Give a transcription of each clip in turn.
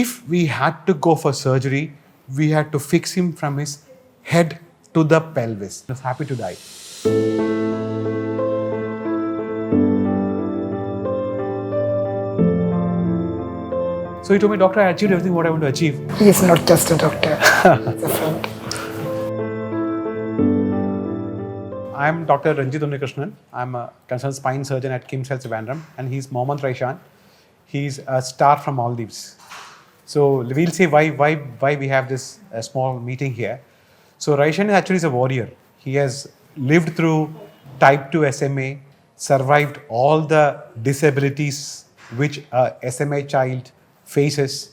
if we had to go for surgery, we had to fix him from his head to the pelvis. He was happy to die. So he told me, doctor, I achieved everything what I want to achieve. He is not just a doctor, he's a friend. I'm Dr. Ranjith Unnikrishnan. I'm a concerned spine surgeon at KIMSHEALTH Trivandrum, and he's Mohamed Raishan. He's a star from Maldives. So we'll see why we have this small meeting here. So Raishan actually is a warrior. He has lived through type 2 SMA, survived all the disabilities which a SMA child faces.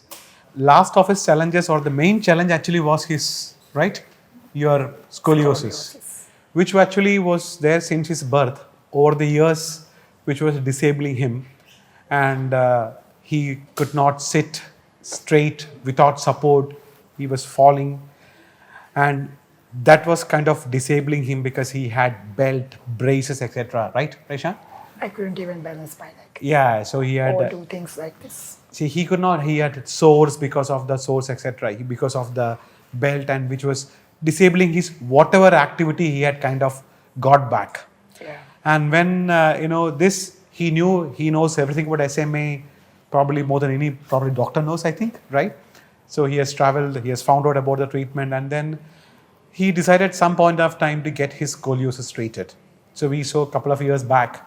Last of his challenges, or the main challenge actually, was his, your scoliosis, which actually was there since his birth over the years, which was disabling him, and he could not sit straight without support. He was falling, and that was kind of disabling him because he had belt, braces, etc. Right, Raishan? I couldn't even balance my leg. Yeah, so he had... or do things like this. See, he could not, he had sores because of the sores, etc. Because of the belt, and which was disabling his whatever activity he had kind of got back. Yeah. And when, he knows everything about SMA, probably more than any doctor knows, I think, right? So he has traveled, he has found out about the treatment, and then he decided some point of time to get his scoliosis treated. So we saw a couple of years back,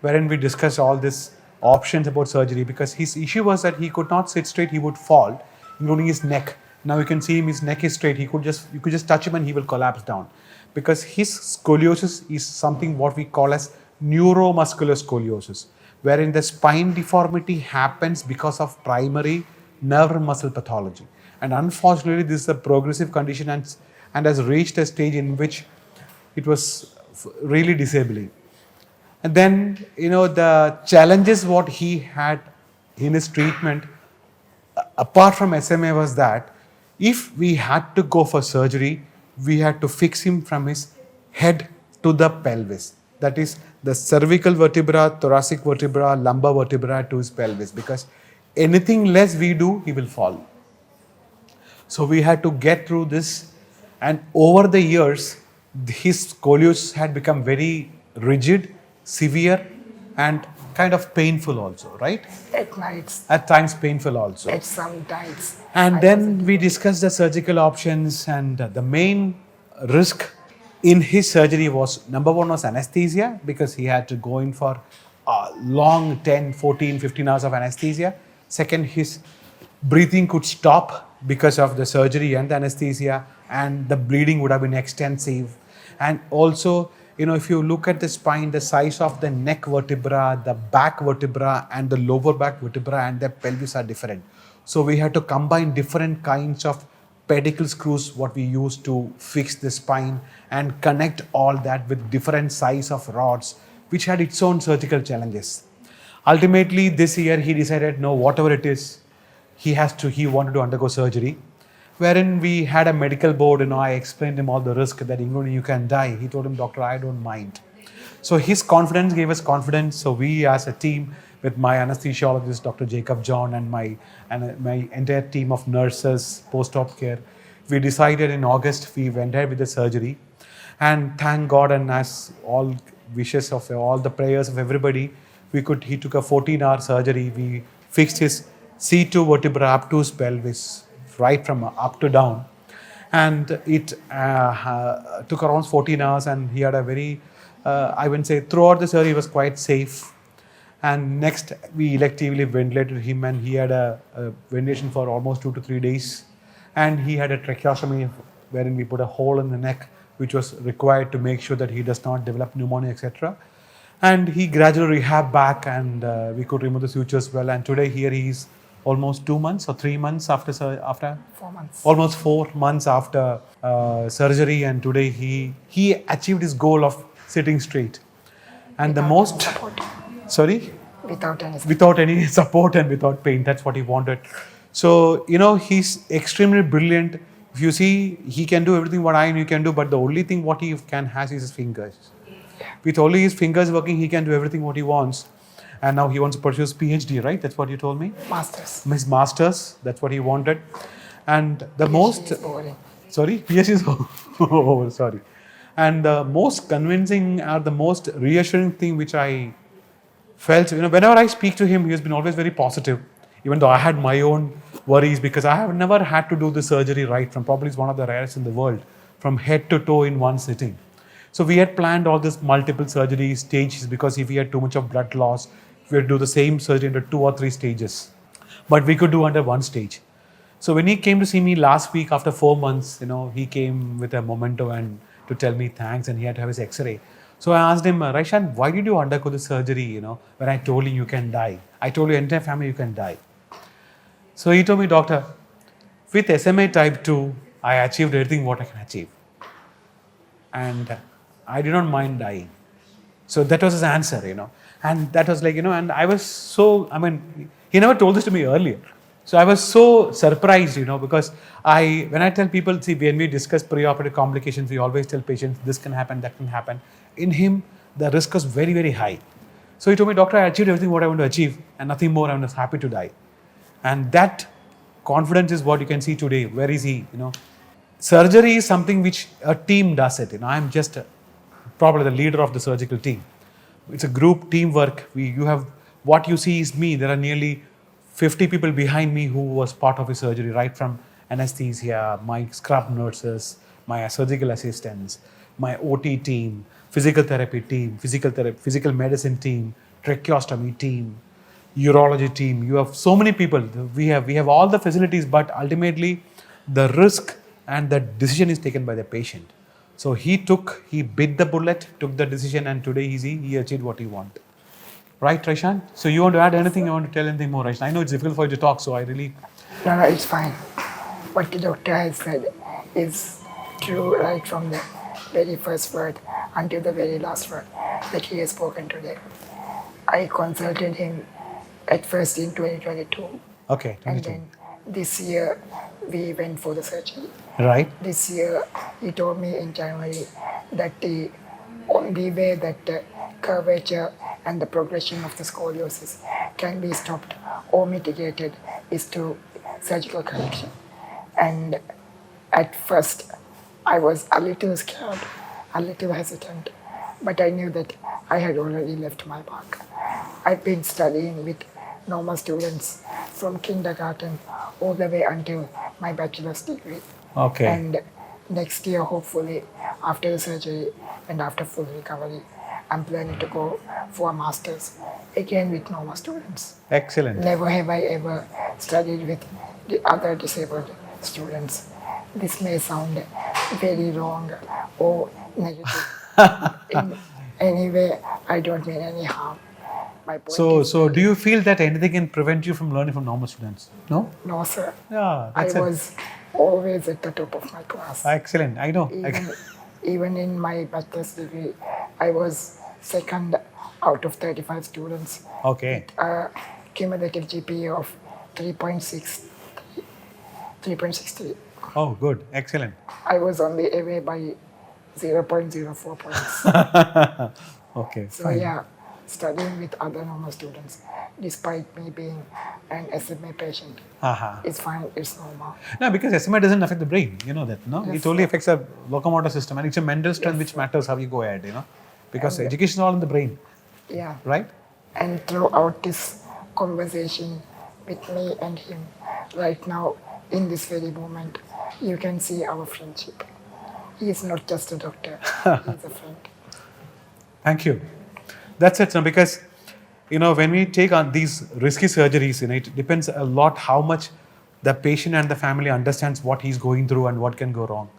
wherein we discussed all these options about surgery, because his issue was that he could not sit straight, he would fall, including his neck. Now you can see him, his neck is straight, you could just touch him and he will collapse down. Because his scoliosis is something what we call as Neuro Muscular Scoliosis, wherein the spine deformity happens because of primary nerve and muscle pathology. And unfortunately, this is a progressive condition and has reached a stage in which it was really disabling. And then, the challenges what he had in his treatment, apart from SMA, was that if we had to go for surgery, we had to fix him from his head to the pelvis. That is the cervical vertebra, thoracic vertebra, lumbar vertebra to his pelvis, because anything less we do, he will fall. So we had to get through this, and over the years, his scoliosis had become very rigid, severe, and kind of painful also, right? At nights. At times painful also. At some times. And then we discussed the surgical options, and the main risk in his surgery was, number one was anesthesia, because he had to go in for long 10, 14, 15 hours of anesthesia. Second, his breathing could stop because of the surgery and the anesthesia, and the bleeding would have been extensive. And also, if you look at the spine, the size of the neck vertebra, the back vertebra, and the lower back vertebra and the pelvis are different. So we had to combine different kinds of pedicle screws, what we use to fix the spine, and connect all that with different size of rods, which had its own surgical challenges. Ultimately, this year he decided, no, whatever it is, he wanted to undergo surgery. Wherein we had a medical board, I explained him all the risk that including you can die. He told him, doctor, I don't mind. So his confidence gave us confidence. So we as a team, with my anesthesiologist, Dr. Jacob John, and my entire team of nurses, post-op care, we decided in August, we went ahead with the surgery. And thank God, and as all wishes of all the prayers of everybody, he took a 14-hour surgery. We fixed his C2 vertebra up to his pelvis, right from up to down, and it took around 14 hours, and he had a very, I would say, throughout the surgery he was quite safe. And next we electively ventilated him, and he had a ventilation for almost 2 to 3 days, and he had a tracheostomy wherein we put a hole in the neck, which was required to make sure that he does not develop pneumonia, etc. And he gradually rehabbed back, and we could remove the sutures well, and today here he is almost 2 months or 3 months after 4 months. Almost 4 months after surgery, and today he achieved his goal of sitting straight. And the most sorry, without any support and without pain. That's what he wanted. So he's extremely brilliant. If you see, he can do everything what I can do, but the only thing what he has is his fingers. With only his fingers working, he can do everything what he wants. And now he wants to pursue his PhD, right? That's what you told me? Masters. His master's, that's what he wanted. And the most... It's boring. Sorry? PhD is over, sorry. And the most convincing or the most reassuring thing which I felt, whenever I speak to him, he has been always very positive, even though I had my own worries because I have never had to do the surgery right from, probably it's one of the rarest in the world, from head to toe in one sitting. So we had planned all this multiple surgery stages because if we had too much of blood loss, we had to do the same surgery under 2 or 3 stages. But we could do under one stage. So when he came to see me last week after 4 months, he came with a memento and to tell me thanks, and he had to have his X-ray. So I asked him, Raishan, why did you undergo the surgery, when I told you can die? I told your entire family you can die. So he told me, doctor, with SMA type 2, I achieved everything what I can achieve. And I did not mind dying. So that was his answer, And that was like, and I was so, he never told this to me earlier. So I was so surprised, because when I tell people, see, when we discuss preoperative complications, we always tell patients, this can happen, that can happen. In him, the risk was very, very high. So he told me, doctor, I achieved everything what I want to achieve and nothing more. I was happy to die. And that confidence is what you can see today. Where is he? Surgery is something which a team does it. I'm just probably the leader of the surgical team. It's a group teamwork. You have what you see is me. There are nearly 50 people behind me who was part of his surgery, right from anesthesia, my scrub nurses, my surgical assistants, my OT team, physical therapy team, physical medicine team, tracheostomy team, urology team. You have so many people. We have all the facilities, but ultimately the risk and the decision is taken by the patient. So he bit the bullet, took the decision, and today he achieved what he wanted. Right, Raishan? So you want to add anything? You want to tell anything more, Raishan? I know it's difficult for you to talk, so I really... No, it's fine. What the doctor has said is true right from the very first word until the very last word that he has spoken today. I consulted him at first in 2022. Okay, 22. And then this year we went for the surgery. Right. This year he told me in January that the only way that the curvature and the progression of the scoliosis can be stopped or mitigated is through surgical correction. And at first I was a little scared, a little hesitant, but I knew that I had already left my mark. I've been studying with normal students from kindergarten all the way until my bachelor's degree. Okay. And next year, hopefully, after the surgery and after full recovery, I'm planning to go for a master's again with normal students. Excellent. Never have I ever studied with the other disabled students. This may sound very wrong or negative. In any way, I don't mean any harm. My point So do you feel that anything can prevent you from learning from normal students? No? No, sir. Yeah, I that's it. was always at the top of my class. Excellent. I know. Even in my bachelor's degree, I was second out of 35 students. Okay. A cumulative GPA of 3.63. Oh, good. Excellent. I was only away by 0.04 points. Okay. So fine. yeah, studying with other normal students, despite me being an SMA patient, it's fine, it's normal. No, because SMA doesn't affect the brain. You know that, no? Yes, It only sir. affects the locomotor system, and it's a mental strength which matters how you go ahead, Because And- education is all in the brain, Yeah. right? And throughout this conversation with me and him, right now, in this very moment, you can see our friendship. He is not just a doctor, he is a friend. Thank you. That's it, sir, because, when we take on these risky surgeries, it depends a lot how much the patient and the family understands what he's going through and what can go wrong.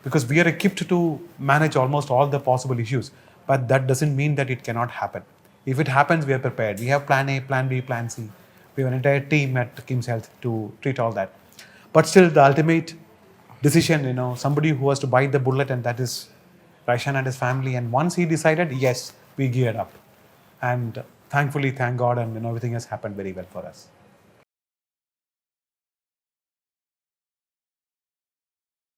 Because we are equipped to manage almost all the possible issues, but that doesn't mean that it cannot happen. If it happens, we are prepared. We have plan A, plan B, plan C. We have an entire team at KIMSHEALTH to treat all that. But still, the ultimate decision, somebody who has to bite the bullet, and that is Raishan and his family. And once he decided, yes, we geared up. And thankfully, thank God, and everything has happened very well for us.